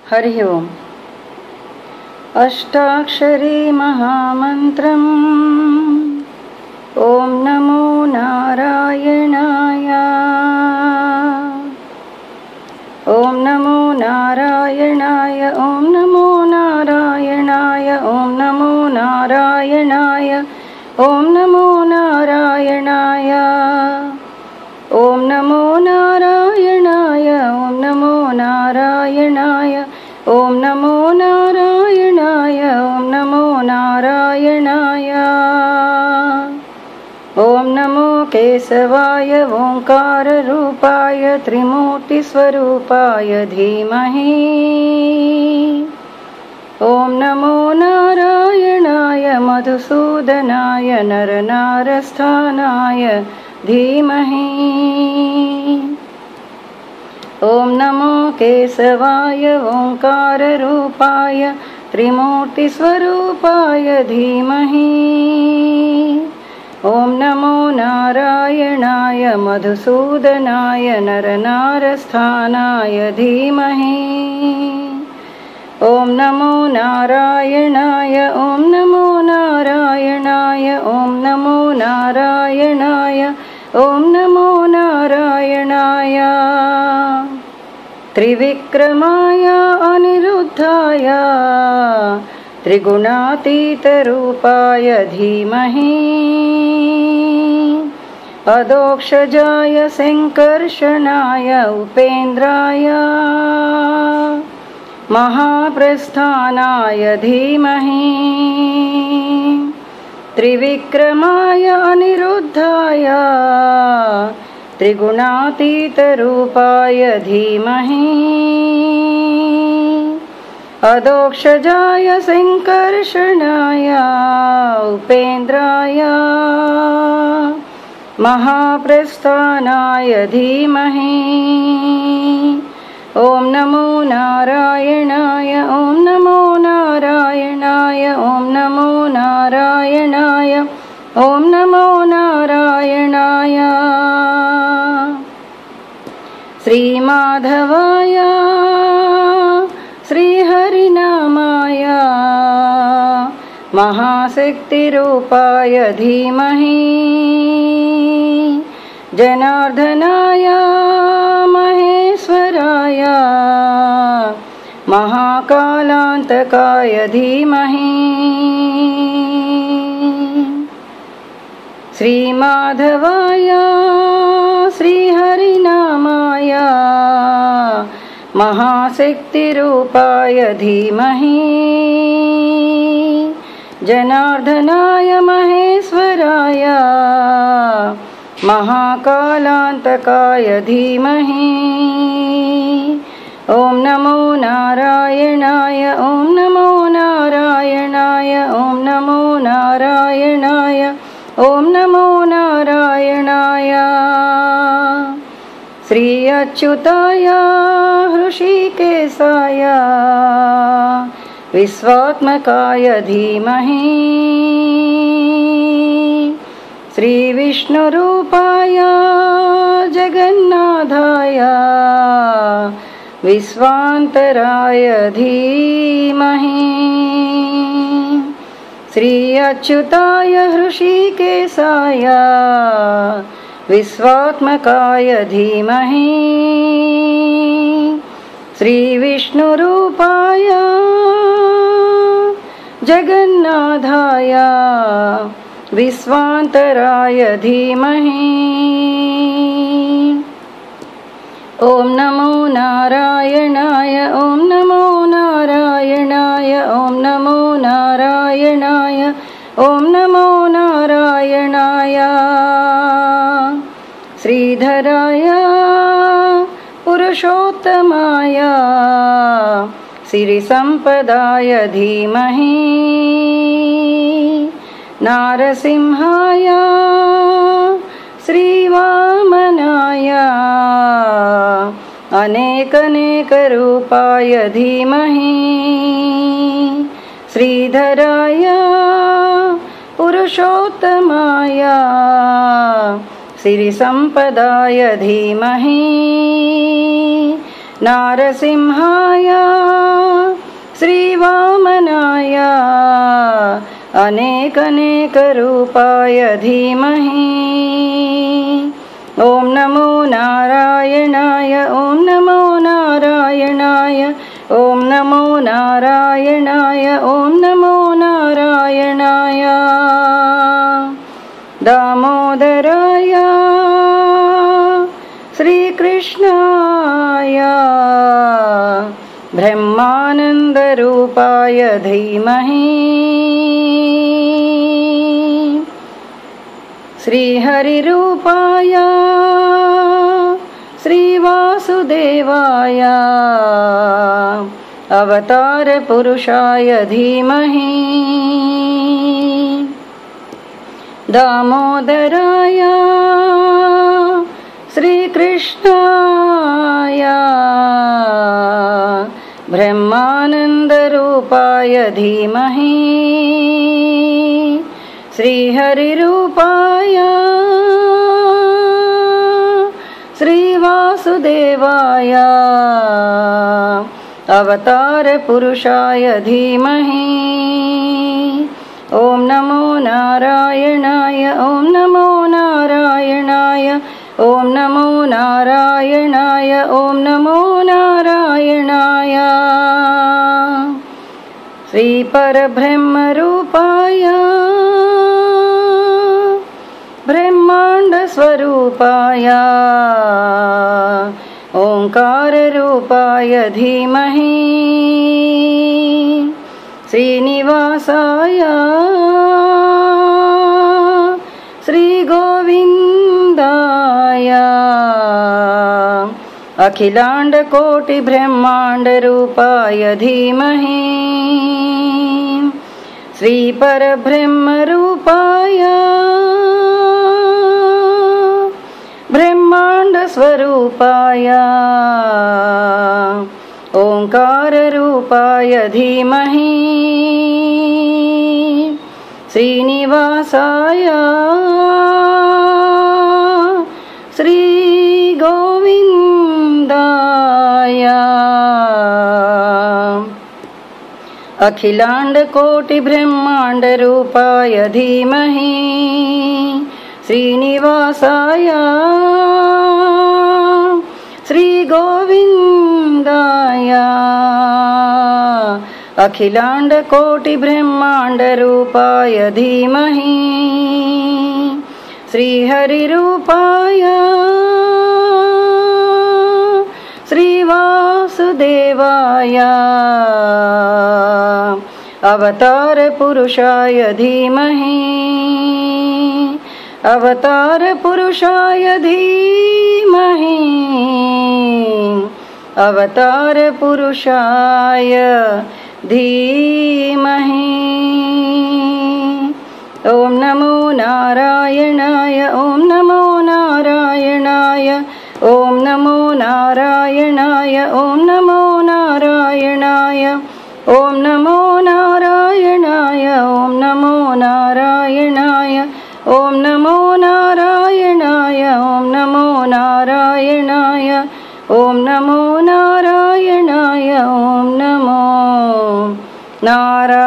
हरि ओम्। अष्टाक्षरी महामन्त्रम्। ॐ नमो नारायणाय। ॐ नमो नारायणाय। ॐ नमो नारायणाय। ॐ नमो नारायणाय। ॐ नमो नारायणाय। ॐ नमो नारायणाय। ॐ नमो नारायणाय। ॐ नमो नारायणाय। ॐ नमो नारायणाय। ॐ नमो केशवाय ओंकाररूपाय त्रिमूर्तिस्वरूपाय धीमहि। ॐ नमो नारायणाय मधुसूदनाय नरनारस्थानाय धीमहि। ॐ नमो केशवाय ओंकाररूपाय त्रिमूर्तिस्वरूपाय धीमहि। ॐ नमो नारायणाय मधुसूदनाय नरनारस्थानाय धीमहि। ॐ नमो नारायणाय। ॐ नमो नारायणाय। ॐ नमो नारायणाय। ॐ नमो नारायणाय। त्रिविक्रमाय अनिरुद्धाय त्रिगुणातीतरूपाय धीमहि। अदोक्षजाय संकर्षणाय उपेन्द्राय महाप्रस्थानाय धीमहि। त्रिविक्रमाय अनिरुद्धाय त्रिगुणातीतरूपाय धीमहि। अदोक्षजाय संकर्षणाय उपेन्द्राय महाप्रस्थानाय धीमहि। ॐ नमो नारायणाय। ॐ नमो नारायणाय। ॐ नमो नारायणाय। ॐ नमो नारायणाय। श्रीमाधवाय श्रीहरिनामाय महाशक्तिरूपाय धीमहि। जनार्दनाय महेश्वराय महाकालान्तकाय धीमहि। श्रीमाधवाय श्रीहरिनामाय महाशक्तिरूपाय धीमहि। जनार्दनाय महेश्वराय महाकालान्तकाय धीमहि। ॐ नमो नारायणाय। ॐ नमो नारायणाय। ॐ नमो नारायणाय। ॐ नमो नारायणाय। श्री अच्युताय हृषिकेशाय विश्वात्मकाय धीमहि। श्री विष्णुरूपाय जगन्नाथाय विश्वान्तराय धीमहि। श्री अच्युताय हृषिकेशाय विश्वात्मकाय धीमहि। श्री विष्णुरूपाय जगन्नाथाय विश्वान्तराय धीमहि। ॐ नमो नारायणाय। ॐ नमो नारायणाय। ॐ नमो नारायणाय। ॐ नमो नारायणाय। श्रीधराय पुरुषोत्तमाय सिरिसम्पदाय धीमहि। नारसिंहाय श्रीवामनाय अनेकनेकरूपाय धीमहि। श्रीधराय पुरुषोत्तमाय सिरिसम्पदाय धीमहि। नारसिंहाय श्रीवामनाय अनेकनेकरूपाय धीमहि। ॐ नमो नारायणाय ॐ नमो नारायणाय ॐ नमो नारायणाय ॐ नमो नारायणाय। दामोदराय श्रीकृष्णाय ब्रह्मानन्दरूपाय धीमहि। श्रीहरिरूपाय श्रीवासुदेवाय अवतारपुरुषाय धीमहि। दामोदराय श्रीकृष्णाय ब्रह्मानन्दरूपाय धीमहि। श्रीहरिरूपाय श्रीवासुदेवाय अवतारपुरुषाय धीमहि। ॐ नमो नारायणाय ॐ नमो नारायणाय ॐ नमो नारायणाय ॐ नमो नारायणाय। श्रीपरब्रह्मरूपाय ब्रह्माण्डस्वरूपाय ओङ्काररूपाय धीमहि। श्रीनिवासाय श्रीगोविन्दाय अखिलाण्डकोटिब्रह्माण्डरूपाय धीमहि। श्रीपरब्रह्मरूपाय ब्रह्माण्डस्वरूपाय ओङ्काररूपाय धीमहि। श्रीनिवासाय श्रीगोविन्दाय अखिलाण्डकोटिब्रह्माण्डरूपाय धीमहि। श्रीनिवासाय श्रीगोविन्दाय अखिलाण्डकोटिब्रह्माण्डरूपाय धीमहि। श्रीहरिरूपाय श्रीवासुदेवाय अवतारपुरुषाय धीमहि। अवतारपुरुषाय धीमहि अवतारपुरुषाय धीमहि। ॐ नमो नारायणाय ॐ नमो नारायणाय ॐ नमो नारायणाय ॐ नमो नारायणाय ॐ नमो नारायणाय ॐ नमो नारायणाय ॐ नमो नारायणाय ॐ नमो नारायणाय ॐ नमो नारायणाय ॐ नमो नारायणाय।